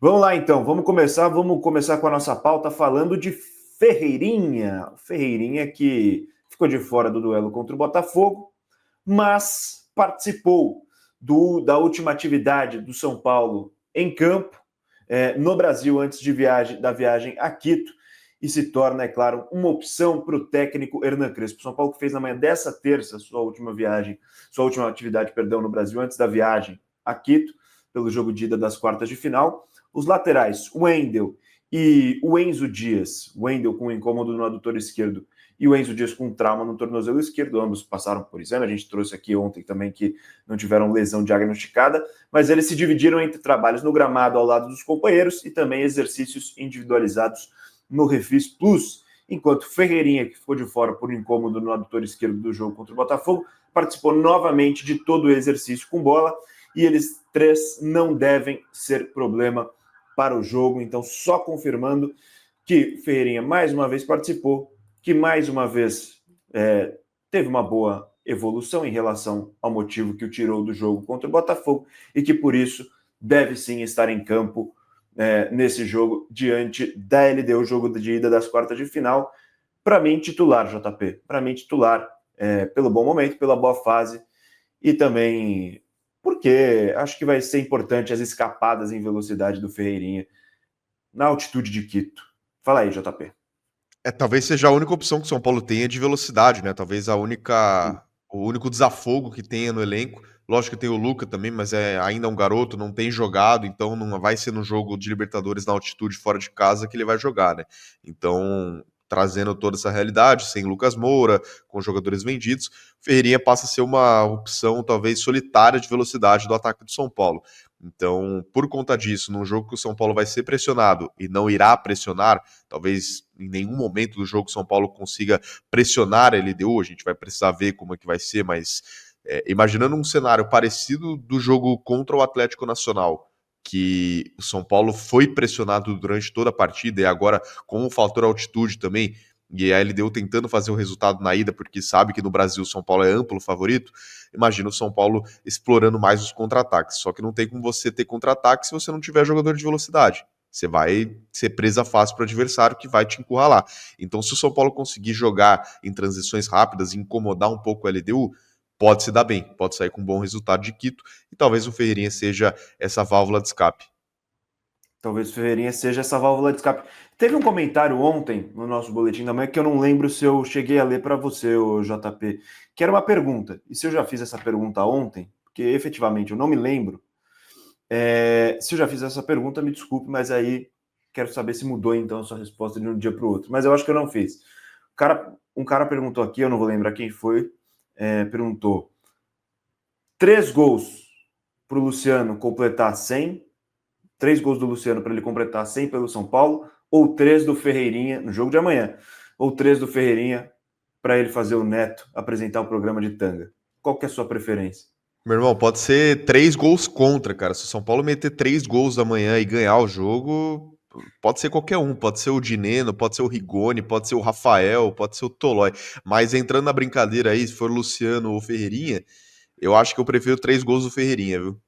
Vamos lá então, vamos começar com a nossa pauta falando de Ferreirinha. Ferreirinha que ficou de fora do duelo contra o Botafogo, mas participou da última atividade do São Paulo em campo, no Brasil, antes da viagem a Quito, e se torna, é claro, uma opção para o técnico Hernan Crespo. São Paulo que fez na manhã dessa terça sua última atividade, no Brasil, antes da viagem a Quito, pelo jogo de ida das quartas de final. Os laterais, o Wendel e o Enzo Dias, o Wendel com um incômodo no adutor esquerdo e o Enzo Dias com um trauma no tornozelo esquerdo, ambos passaram por exame, a gente trouxe aqui ontem também que não tiveram lesão diagnosticada, mas eles se dividiram entre trabalhos no gramado ao lado dos companheiros e também exercícios individualizados no Refis Plus, enquanto Ferreirinha, que ficou de fora por incômodo no adutor esquerdo do jogo contra o Botafogo, participou novamente de todo o exercício com bola, e eles três não devem ser problema para o jogo, então só confirmando que Ferreirinha mais uma vez participou, que mais uma vez teve uma boa evolução em relação ao motivo que o tirou do jogo contra o Botafogo e que por isso deve sim estar em campo nesse jogo diante da LDU, o jogo de ida das quartas de final. Para mim, titular, JP. Para mim, titular, pelo bom momento, pela boa fase e também porque acho que vai ser importante as escapadas em velocidade do Ferreirinha na altitude de Quito. Fala aí, JP. Talvez seja a única opção que o São Paulo tenha de velocidade, né? Talvez o único desafogo que tenha no elenco. Lógico que tem o Luca também, mas é ainda um garoto, não tem jogado, então não vai ser no jogo de Libertadores na altitude fora de casa que ele vai jogar, né? Então, trazendo toda essa realidade, sem Lucas Moura, com jogadores vendidos, Ferreirinha passa a ser uma opção talvez solitária de velocidade do ataque do São Paulo. Então, por conta disso, num jogo que o São Paulo vai ser pressionado e não irá pressionar, talvez em nenhum momento do jogo o São Paulo consiga pressionar a LDU, a gente vai precisar ver como é que vai ser, mas imaginando um cenário parecido do jogo contra o Atlético Nacional, que o São Paulo foi pressionado durante toda a partida e agora com o fator altitude também, e a LDU tentando fazer o resultado na ida, porque sabe que no Brasil o São Paulo é amplo favorito, imagina o São Paulo explorando mais os contra-ataques. Só que não tem como você ter contra-ataque se você não tiver jogador de velocidade. Você vai ser presa fácil para o adversário que vai te encurralar. Então, se o São Paulo conseguir jogar em transições rápidas e incomodar um pouco o LDU, pode se dar bem, pode sair com um bom resultado de Quito e talvez o Ferreirinha seja essa válvula de escape. Talvez o Ferreirinha seja essa válvula de escape. Teve um comentário ontem no nosso boletim da manhã que eu não lembro se eu cheguei a ler para você, o JP, que era uma pergunta. E se eu já fiz essa pergunta ontem, porque efetivamente eu não me lembro, se eu já fiz essa pergunta, me desculpe, mas aí quero saber se mudou então a sua resposta de um dia para o outro. Mas eu acho que eu não fiz. Um cara perguntou aqui, eu não vou lembrar quem foi, perguntou: 3 gols para o Luciano completar 100, 3 gols do Luciano para ele completar 100 pelo São Paulo, ou 3 do Ferreirinha no jogo de amanhã, ou 3 do Ferreirinha para ele fazer o Neto apresentar o programa de tanga. Qual que é a sua preferência? Meu irmão, pode ser 3 gols contra, cara. Se o São Paulo meter 3 gols amanhã e ganhar o jogo, pode ser qualquer um. Pode ser o Dineno, pode ser o Rigoni, pode ser o Rafael, pode ser o Tolói. Mas entrando na brincadeira aí, se for o Luciano ou o Ferreirinha, eu acho que eu prefiro 3 gols do Ferreirinha, viu?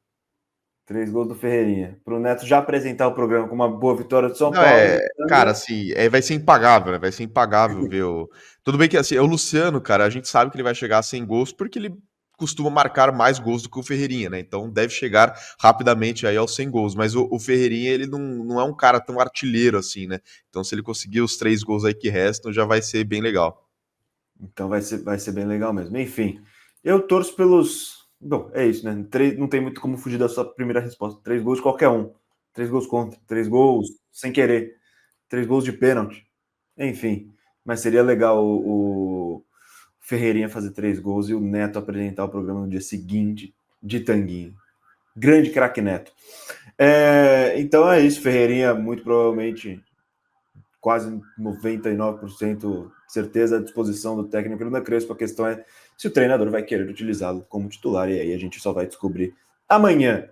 3 gols do Ferreirinha. Para o Neto já apresentar o programa com uma boa vitória do São Não, Paulo e cara, tanga. assim, vai ser impagável, né? Vai ser impagável ver o. Tudo bem que assim, é o Luciano, cara, a gente sabe que ele vai chegar a 100 gols porque ele costuma marcar mais gols do que o Ferreirinha, né? Então deve chegar rapidamente aí aos 100 gols. Mas o Ferreirinha, ele não é um cara tão artilheiro assim, né? Então se ele conseguir os 3 gols aí que restam, já vai ser bem legal. Então vai ser bem legal mesmo. Enfim, eu torço pelos. Bom, é isso, né? Não tem muito como fugir da sua primeira resposta. 3 gols qualquer um. 3 gols contra. 3 gols sem querer. 3 gols de pênalti. Enfim, mas seria legal o Ferreirinha fazer 3 gols e o Neto apresentar o programa no dia seguinte de tanguinho. Grande craque Neto. Então é isso, Ferreirinha muito provavelmente quase 99% certeza à disposição do técnico Hernan Crespo. A questão é se o treinador vai querer utilizá-lo como titular, e aí a gente só vai descobrir amanhã.